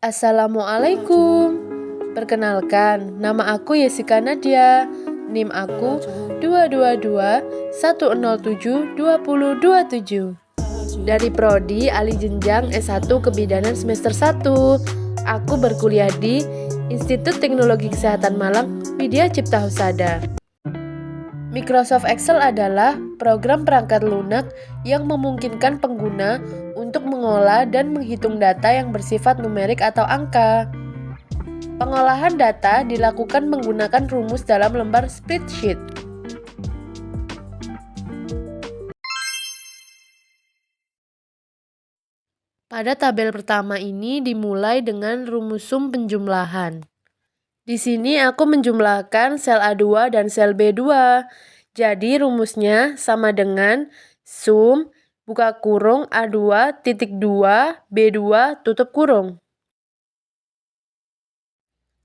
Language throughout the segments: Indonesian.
Assalamualaikum. Perkenalkan, nama aku Yesika Nadia. NIM aku 222-107-2027. Dari Prodi Alih Jenjang S1 Kebidanan semester 1. Aku berkuliah di Institut Teknologi Kesehatan Malang, Widya Cipta Husada. Microsoft Excel adalah program perangkat lunak yang memungkinkan pengguna untuk mengolah dan menghitung data yang bersifat numerik atau angka. Pengolahan data dilakukan menggunakan rumus dalam lembar spreadsheet. Pada tabel pertama ini dimulai dengan rumus sum penjumlahan. Di sini aku menjumlahkan sel A2 dan sel B2. Jadi rumusnya sama dengan sum buka kurung A2 titik 2 B2 tutup kurung.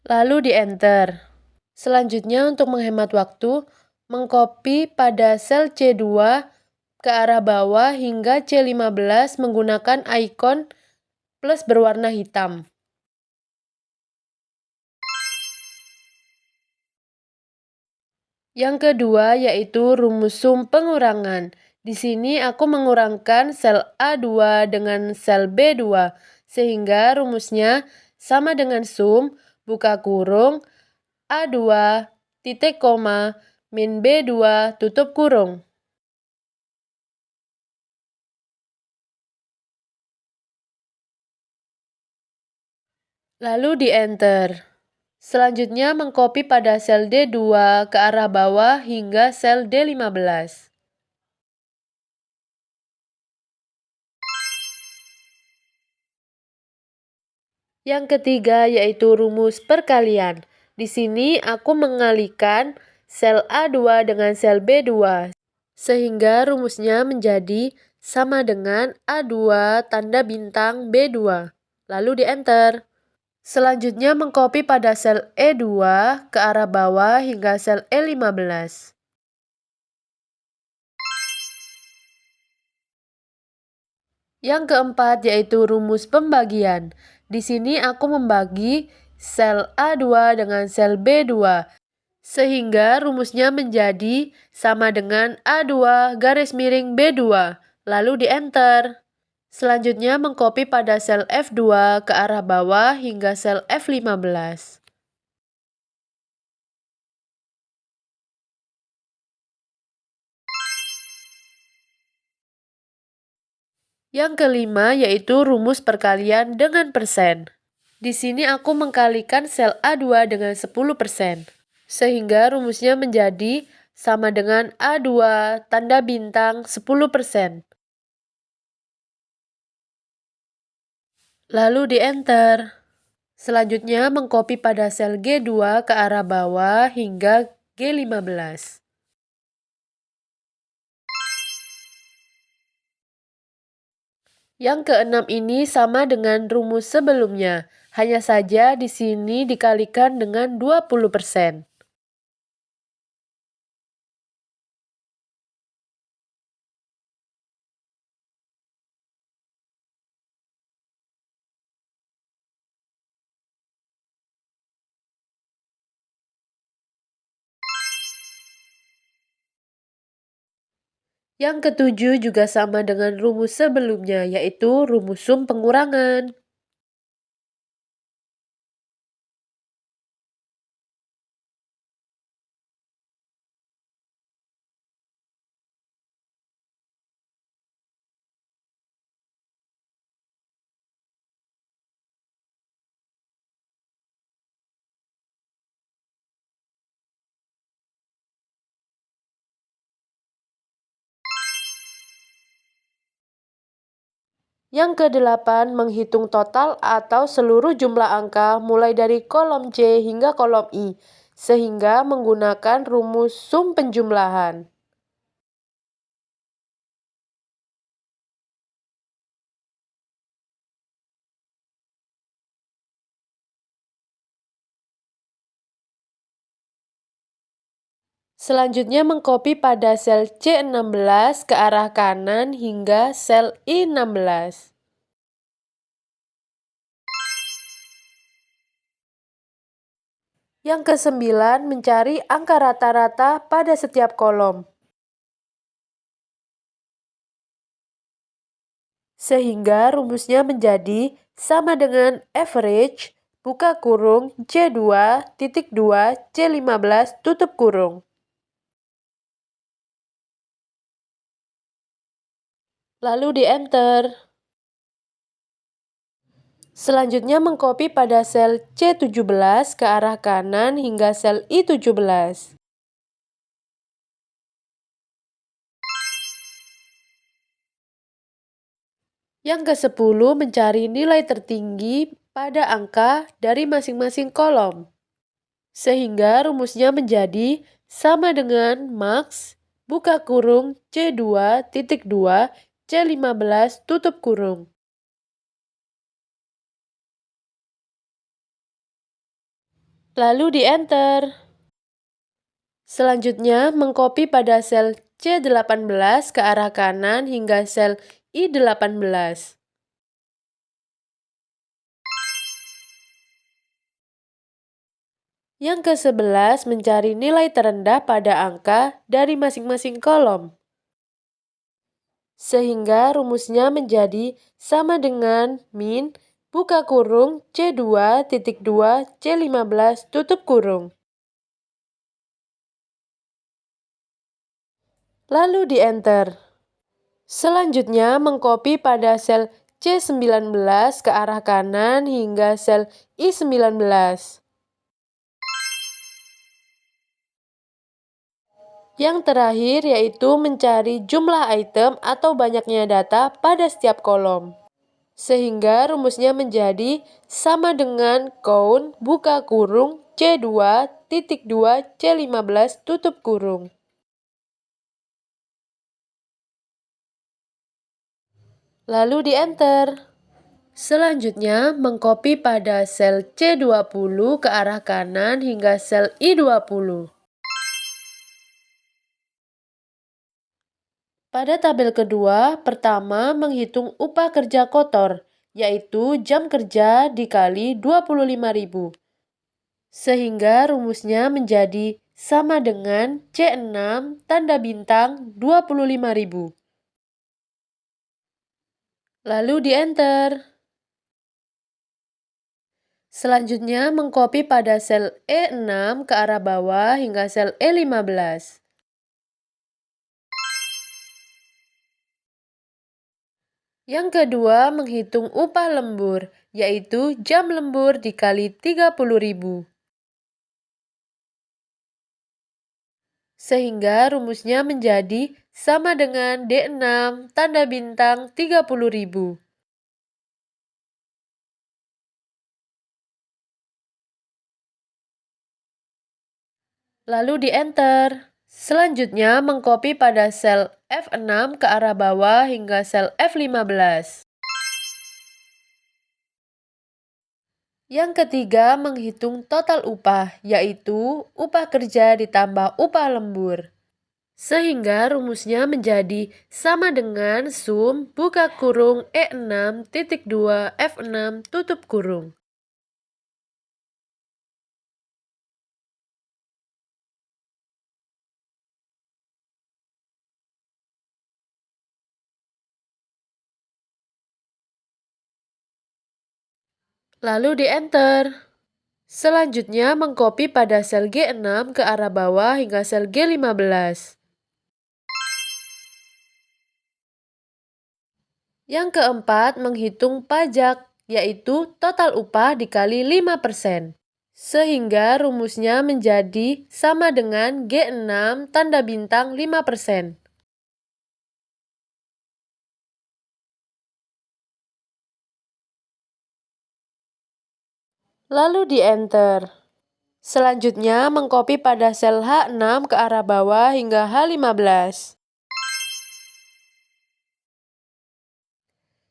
Lalu di enter. Selanjutnya untuk menghemat waktu, mengcopy pada sel C2 ke arah bawah hingga C15 menggunakan ikon plus berwarna hitam. Yang kedua yaitu rumus sum pengurangan. Di sini aku mengurangkan sel A2 dengan sel B2, sehingga rumusnya sama dengan sum, buka kurung, A2, titik koma, min B2, tutup kurung. Lalu di enter. Selanjutnya mengcopy pada sel D2 ke arah bawah hingga sel D15. Yang ketiga yaitu rumus perkalian. Di sini aku mengalikan sel A2 dengan sel B2, sehingga rumusnya menjadi sama dengan A2 tanda bintang B2. Lalu di enter. Selanjutnya mengcopy pada sel E2 ke arah bawah hingga sel E15. Yang keempat yaitu rumus pembagian. Di sini aku membagi sel A2 dengan sel B2, sehingga rumusnya menjadi sama dengan A2 garis miring B2. Lalu di enter. Selanjutnya mengcopy pada sel F2 ke arah bawah hingga sel F15. Yang kelima yaitu rumus perkalian dengan persen. Di sini aku mengkalikan sel A2 dengan 10%, sehingga rumusnya menjadi sama dengan A2 tanda bintang 10%. Lalu di enter. Selanjutnya mengcopy pada sel G2 ke arah bawah hingga G15. Yang keenam ini sama dengan rumus sebelumnya, hanya saja di sini dikalikan dengan 20%. Yang ketujuh juga sama dengan rumus sebelumnya, yaitu rumus sum pengurangan. Yang kedelapan, menghitung total atau seluruh jumlah angka mulai dari kolom C hingga kolom I, sehingga menggunakan rumus sum penjumlahan. Selanjutnya mengcopy pada sel C16 ke arah kanan hingga sel I16. Yang kesembilan, mencari angka rata-rata pada setiap kolom. Sehingga rumusnya menjadi sama dengan average, buka kurung, C2, titik 2, C15, tutup kurung. Lalu di-enter. Selanjutnya mengcopy pada sel C17 ke arah kanan hingga sel I17. Yang ke-10, mencari nilai tertinggi pada angka dari masing-masing kolom. Sehingga rumusnya menjadi sama dengan max, buka kurung, C2, titik 2, C15, tutup kurung. Lalu di-enter. Selanjutnya, mengcopy pada sel C18 ke arah kanan hingga sel I18. Yang ke-11, mencari nilai terendah pada angka dari masing-masing kolom. Sehingga rumusnya menjadi sama dengan min, buka kurung, C2, titik 2, C15, tutup kurung. Lalu di-enter. Selanjutnya, mengcopy pada sel C19 ke arah kanan hingga sel I19. Yang terakhir yaitu mencari jumlah item atau banyaknya data pada setiap kolom. Sehingga rumusnya menjadi sama dengan count, buka kurung, C2, titik 2, C15, tutup kurung. Lalu di-enter. Selanjutnya, mengcopy pada sel C20 ke arah kanan hingga sel I20. Pada tabel kedua, pertama menghitung upah kerja kotor, yaitu jam kerja dikali 25.000. Sehingga rumusnya menjadi sama dengan C6 tanda bintang 25.000. Lalu di-enter. Selanjutnya, mengcopy pada sel E6 ke arah bawah hingga sel E15. Yang kedua, menghitung upah lembur, yaitu jam lembur dikali 30.000. Sehingga rumusnya menjadi sama dengan D6 tanda bintang 30.000. Lalu di-enter. Selanjutnya, mengcopy pada sel F6 ke arah bawah hingga sel F15. Yang ketiga, menghitung total upah, yaitu upah kerja ditambah upah lembur. Sehingga rumusnya menjadi sama dengan sum, buka kurung, E6, titik 2, F6, tutup kurung. Lalu di-enter. Selanjutnya, mengcopy pada sel G6 ke arah bawah hingga sel G15. Yang keempat, menghitung pajak, yaitu total upah dikali 5%. Sehingga rumusnya menjadi sama dengan G6 tanda bintang 5%. Lalu di-enter. Selanjutnya, mengcopy pada sel H6 ke arah bawah hingga H15.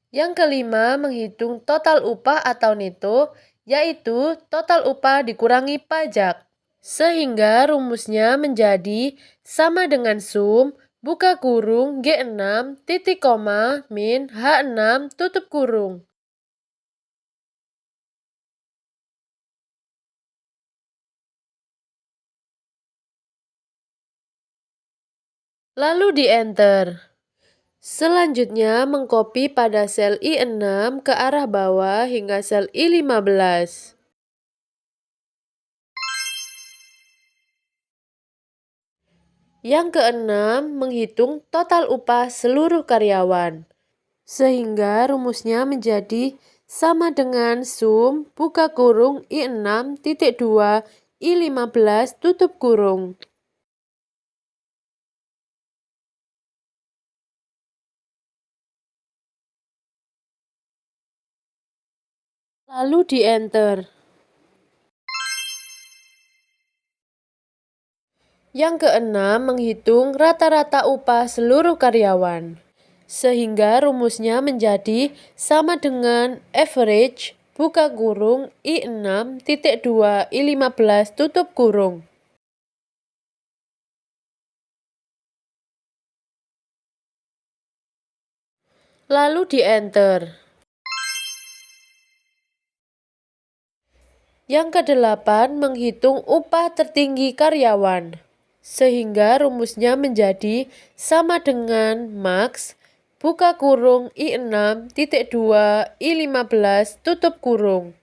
Yang kelima, menghitung total upah atau neto, yaitu total upah dikurangi pajak. Sehingga rumusnya menjadi sama dengan sum, buka kurung, G6, titik koma, min, H6, tutup kurung. lalu di-enter. Selanjutnya, mengcopy pada sel I6 ke arah bawah hingga sel I15. Yang keenam, menghitung total upah seluruh karyawan. Sehingga rumusnya menjadi sama dengan sum buka kurung I6 titik 2 I15 tutup kurung. Lalu di-enter. Yang keenam, menghitung rata-rata upah seluruh karyawan. Sehingga rumusnya menjadi sama dengan average buka kurung I6 titik 2 I15 tutup kurung. Lalu di-enter. Yang kedelapan, menghitung upah tertinggi karyawan. Sehingga rumusnya menjadi sama dengan max buka kurung I6 titik 2 I15 tutup kurung.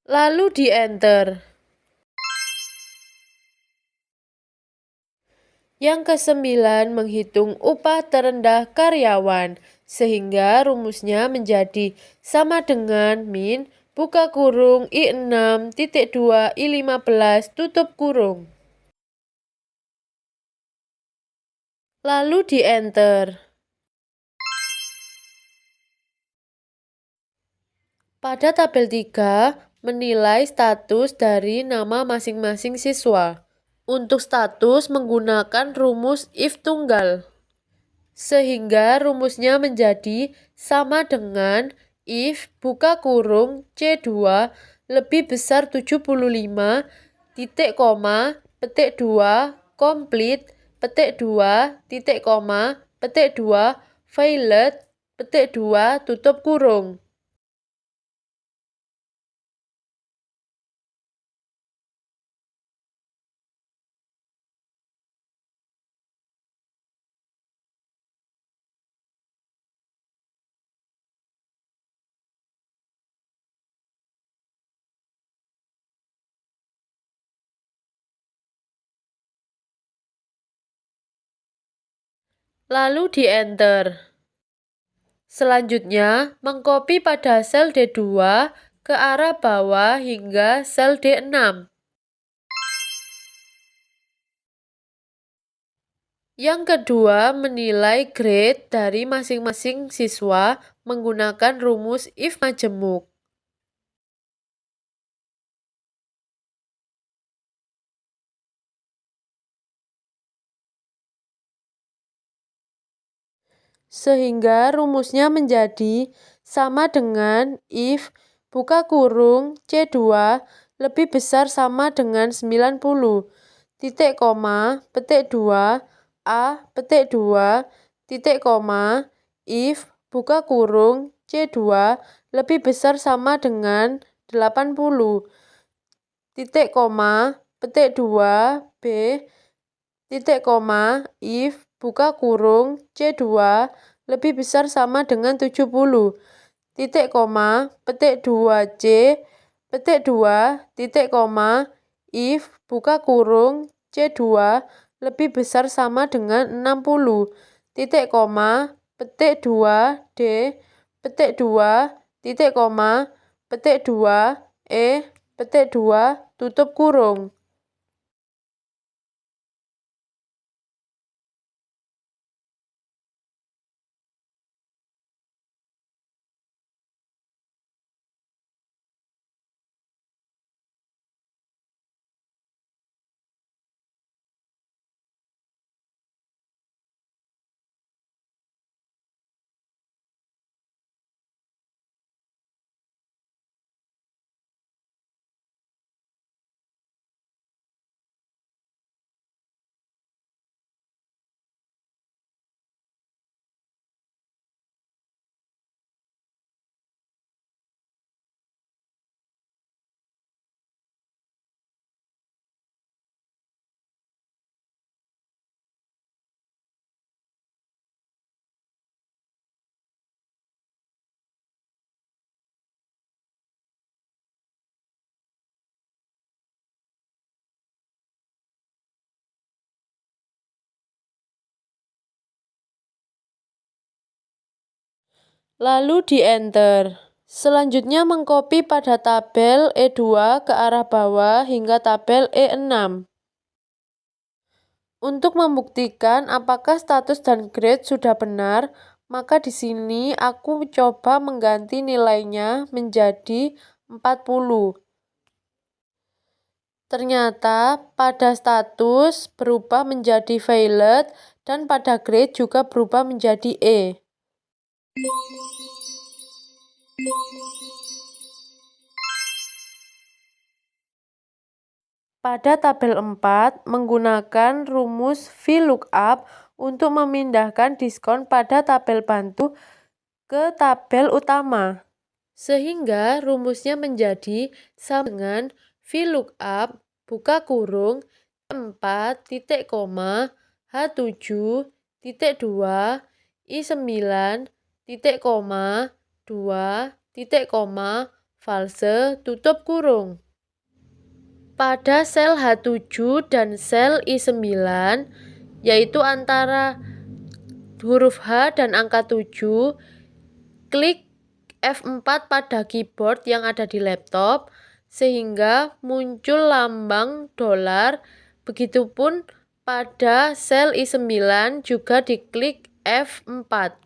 Lalu di-enter. Yang kesembilan, menghitung upah terendah karyawan. Sehingga rumusnya menjadi sama dengan min buka kurung I6 titik 2 I15 tutup kurung. Lalu di-enter. Pada tabel 3, menilai status dari nama masing-masing siswa. Untuk status menggunakan rumus if tunggal. Sehingga rumusnya menjadi sama dengan if buka kurung C2 lebih besar 75 titik koma petik 2 komplit petik 2 titik koma petik 2 violet petik 2 tutup kurung. Lalu di-enter. Selanjutnya, mengcopy pada sel D2 ke arah bawah hingga sel D6. Yang kedua, menilai grade dari masing-masing siswa menggunakan rumus if majemuk. Sehingga rumusnya menjadi sama dengan if buka kurung C2 lebih besar sama dengan 90 titik koma petik 2 A petik 2 titik koma if buka kurung C2 lebih besar sama dengan 80 titik koma petik 2 B titik koma if buka kurung C2 lebih besar sama dengan 70 titik koma petik 2 C petik 2 titik koma if buka kurung C2 lebih besar sama dengan 60 titik koma petik 2 D petik 2 titik koma petik 2 petik 2 tutup kurung. lalu di-enter. Selanjutnya mengcopy pada tabel E2 ke arah bawah hingga tabel E6. Untuk membuktikan apakah status dan grade sudah benar, maka di sini aku coba mengganti nilainya menjadi 40. Ternyata pada status berubah menjadi violet dan pada grade juga berubah menjadi E. Pada tabel 4, menggunakan rumus VLOOKUP untuk memindahkan diskon pada tabel bantu ke tabel utama. Sehingga rumusnya menjadi sama dengan VLOOKUP buka kurung 4 titik koma H7 titik 2 I9 titik koma 2 titik koma false tutup kurung. Pada sel H7 dan sel I9, yaitu antara huruf H dan angka 7, klik F4 pada keyboard yang ada di laptop, sehingga muncul lambang dolar. Begitupun pada sel I9 juga diklik F4.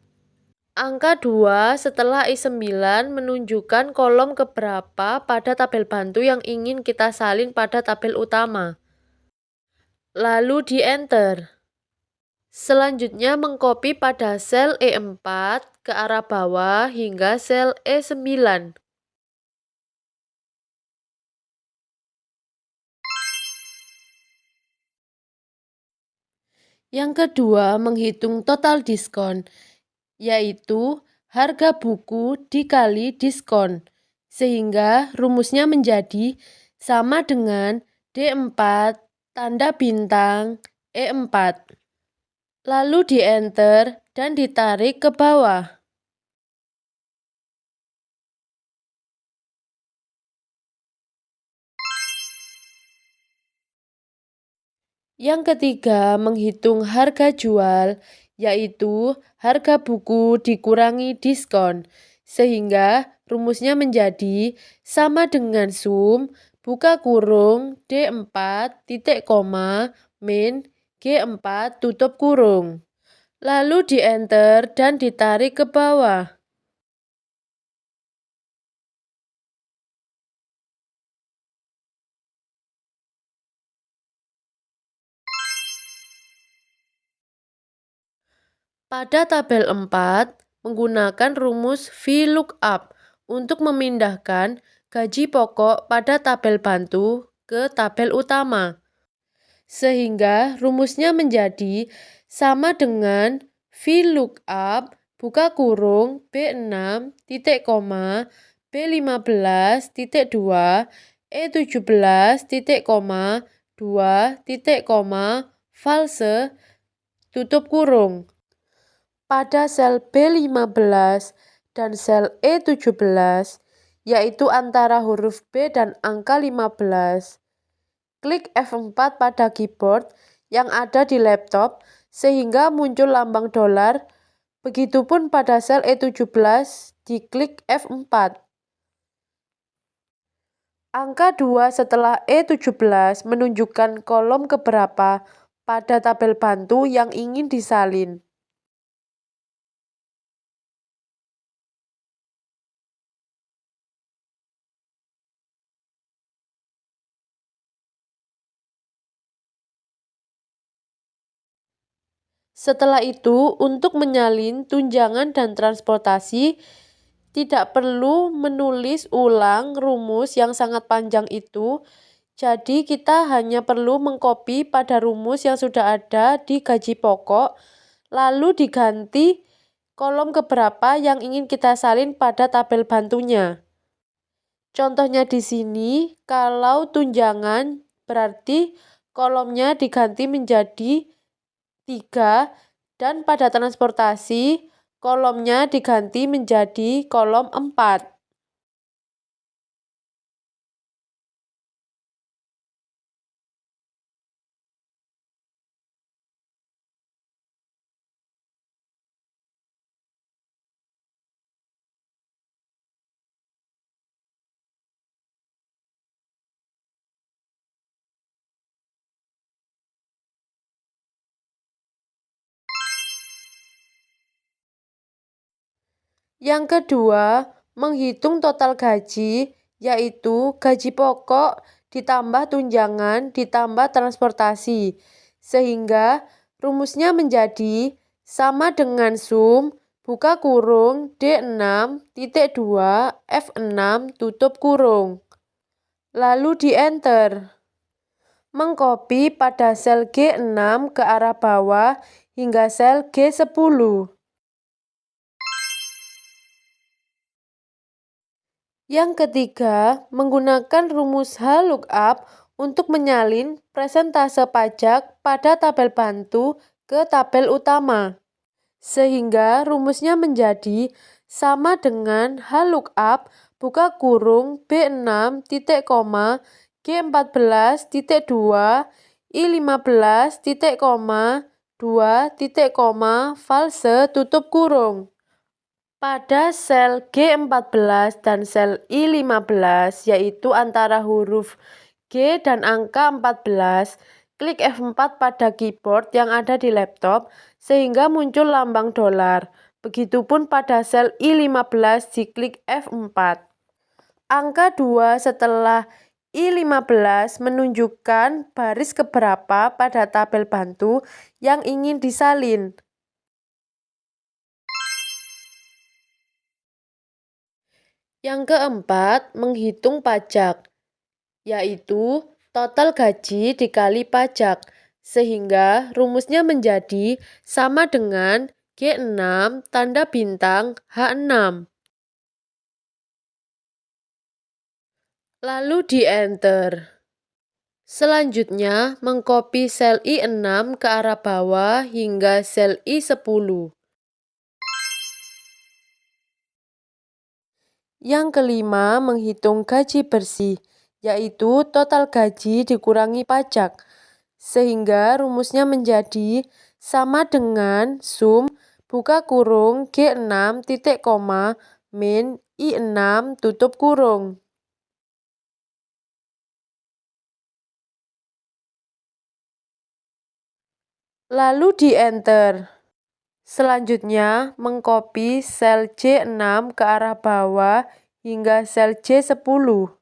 Angka 2 setelah I9 menunjukkan kolom keberapa pada tabel bantu yang ingin kita salin pada tabel utama. Lalu di-enter. Selanjutnya mengcopy pada sel E4 ke arah bawah hingga sel E9. Yang kedua, menghitung total diskon, yaitu harga buku dikali diskon, sehingga rumusnya menjadi sama dengan D4 tanda bintang E4. Lalu di-enter dan ditarik ke bawah. Yang ketiga, menghitung harga jual, yaitu harga buku dikurangi diskon, sehingga rumusnya menjadi sama dengan sum buka kurung D4 titik koma min G4 tutup kurung. Lalu di-enter dan ditarik ke bawah. Pada tabel 4, menggunakan rumus VLOOKUP untuk memindahkan gaji pokok pada tabel bantu ke tabel utama. Sehingga rumusnya menjadi sama dengan VLOOKUP buka kurung B6 titik koma B15 titik 2 E17 titik koma 2 titik koma false tutup kurung. Pada sel B15 dan sel E17, yaitu antara huruf B dan angka 15, klik F4 pada keyboard yang ada di laptop sehingga muncul lambang dolar. Begitupun pada sel E17, diklik F4. Angka 2 setelah E17 menunjukkan kolom keberapa pada tabel bantu yang ingin disalin. Setelah itu, untuk menyalin tunjangan dan transportasi, tidak perlu menulis ulang rumus yang sangat panjang itu. Jadi, kita hanya perlu mengcopy pada rumus yang sudah ada di gaji pokok, lalu diganti kolom keberapa yang ingin kita salin pada tabel bantunya. Contohnya di sini, kalau tunjangan berarti kolomnya diganti menjadi 3 dan pada transportasi kolomnya diganti menjadi kolom 4. Yang kedua, menghitung total gaji, yaitu gaji pokok ditambah tunjangan ditambah transportasi. Sehingga rumusnya menjadi sama dengan sum buka kurung D6.2 F6 tutup kurung. Lalu di-enter. Mengcopy pada sel G6 ke arah bawah hingga sel G10. Yang ketiga, menggunakan rumus HLOOKUP untuk menyalin presentase pajak pada tabel bantu ke tabel utama. Sehingga rumusnya menjadi sama dengan HLOOKUP buka kurung B6 titik koma G14 titik 2 I15 titik koma 2 titik koma false tutup kurung. Pada sel G14 dan sel I15, yaitu antara huruf G dan angka 14, klik F4 pada keyboard yang ada di laptop sehingga muncul lambang dolar. Begitupun pada sel I15 diklik F4. Angka 2 setelah I15 menunjukkan baris keberapa pada tabel bantu yang ingin disalin. Yang keempat, menghitung pajak, yaitu total gaji dikali pajak, sehingga rumusnya menjadi sama dengan G6 tanda bintang H6. Lalu di-enter. Selanjutnya, mengcopy sel I6 ke arah bawah hingga sel I10. Yang kelima, menghitung gaji bersih, yaitu total gaji dikurangi pajak, sehingga rumusnya menjadi sama dengan sum buka kurung G6 titik koma min I6 tutup kurung. Lalu di-enter. Selanjutnya, mengcopy sel J6 ke arah bawah hingga sel J10.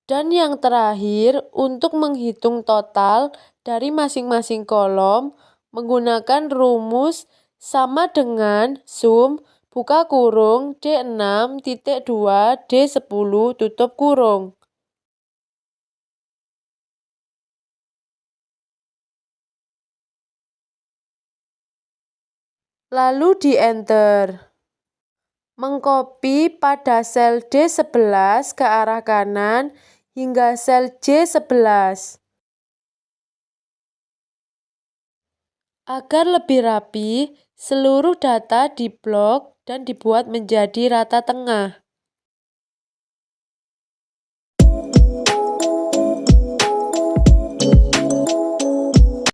Dan yang terakhir, untuk menghitung total dari masing-masing kolom, menggunakan rumus sama dengan sum buka kurung D6.2 D10 tutup kurung. Lalu di-enter. Mengcopy pada sel D11 ke arah kanan hingga sel J11. Agar lebih rapi, seluruh data diblok dan dibuat menjadi rata tengah.